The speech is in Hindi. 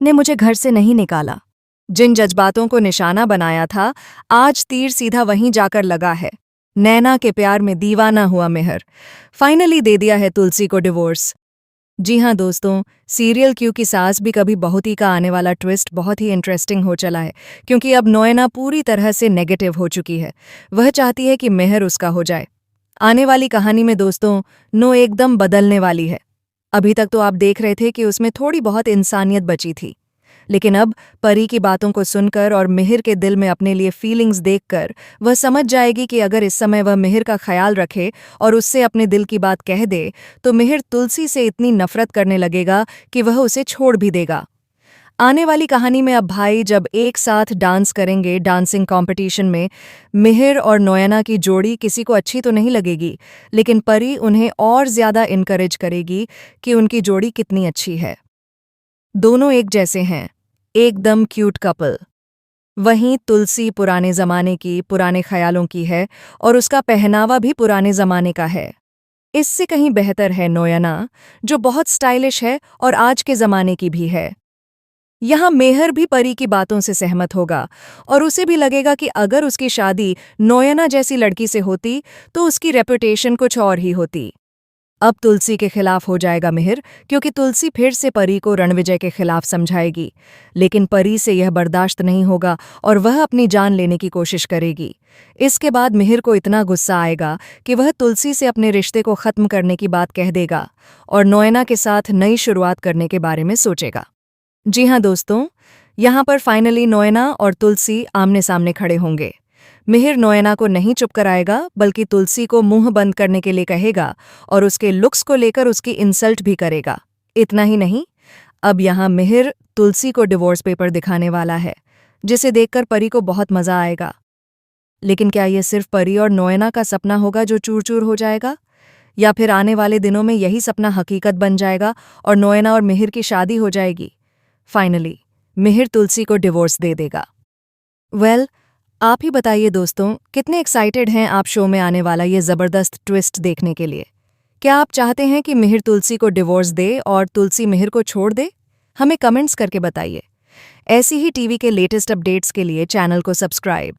ने मुझे घर से नहीं निकाला। जिन जज्बातों को निशाना बनाया था, आज तीर सीधा वहीं जाकर लगा है। नैना के प्यार में दीवाना हुआ मिहिर। फाइनली दे दिया है तुलसी को डिवोर्स। जी हाँ दोस्तों, सीरियल क्यों की सास भी कभी बहू थी का आने वाला ट्विस्ट बहुत ही इंटरेस्टिंग हो चला है, क्योंकि अब नोएना पूरी तरह से नेगेटिव हो चुकी है। वह चाहती है कि मिहिर उसका हो जाए। आने वाली कहानी में दोस्तों, नो एकदम बदलने वाली है। अभी तक तो आप देख रहे थे कि उसमें थोड़ी बहुत इंसानियत बची थी, लेकिन अब परी की बातों को सुनकर और मिहिर के दिल में अपने लिए फीलिंग्स देखकर वह समझ जाएगी कि अगर इस समय वह मिहिर का ख्याल रखे और उससे अपने दिल की बात कह दे, तो मिहिर तुलसी से इतनी नफरत करने लगेगा कि वह उसे छोड़ भी देगा। आने वाली कहानी में अब भाई जब एक साथ डांस करेंगे डांसिंग कंपटीशन में, मिहिर और नोएना की जोड़ी किसी को अच्छी तो नहीं लगेगी, लेकिन परी उन्हें और ज्यादा इनकरेज करेगी कि उनकी जोड़ी कितनी अच्छी है। दोनों एक जैसे हैं, एकदम क्यूट कपल। वहीं तुलसी पुराने जमाने की, पुराने ख्यालों की है और उसका पहनावा भी पुराने जमाने का है। इससे कहीं बेहतर है नोएना, जो बहुत स्टाइलिश है और आज के जमाने की भी है। यहाँ मेहर भी परी की बातों से सहमत होगा और उसे भी लगेगा कि अगर उसकी शादी नोएना जैसी लड़की से होती तो उसकी रेपुटेशन कुछ और ही होती। अब तुलसी के खिलाफ हो जाएगा मिहिर, क्योंकि तुलसी फिर से परी को रणविजय के खिलाफ समझाएगी, लेकिन परी से यह बर्दाश्त नहीं होगा और वह अपनी जान लेने की कोशिश करेगी। इसके बाद मिहिर को इतना गुस्सा आएगा कि वह तुलसी से अपने रिश्ते को खत्म करने की बात कह देगा और नोएना के साथ नई शुरुआत करने के बारे में सोचेगा। जी हाँ दोस्तों, यहाँ पर फाइनली नोएना और तुलसी आमने सामने खड़े होंगे। मिहिर नोएना को नहीं चुप कराएगा, बल्कि तुलसी को मुंह बंद करने के लिए कहेगा और उसके लुक्स को लेकर उसकी इंसल्ट भी करेगा। इतना ही नहीं, अब यहाँ मिहिर तुलसी को डिवोर्स पेपर दिखाने वाला है, जिसे देखकर परी को बहुत मजा आएगा। लेकिन क्या ये सिर्फ परी और नोएना का सपना होगा जो चूर चूर हो जाएगा, या फिर आने वाले दिनों में यही सपना हकीकत बन जाएगा और नोएना और मिहिर की शादी हो जाएगी? फाइनली मिहिर तुलसी को डिवोर्स दे देगा। वेल, आप ही बताइए दोस्तों, कितने एक्साइटेड हैं आप शो में आने वाला ये जबरदस्त ट्विस्ट देखने के लिए? क्या आप चाहते हैं कि मिहिर तुलसी को डिवोर्स दे और तुलसी मिहिर को छोड़ दे? हमें कमेंट्स करके बताइए। ऐसी ही टीवी के लेटेस्ट अपडेट्स के लिए चैनल को सब्सक्राइब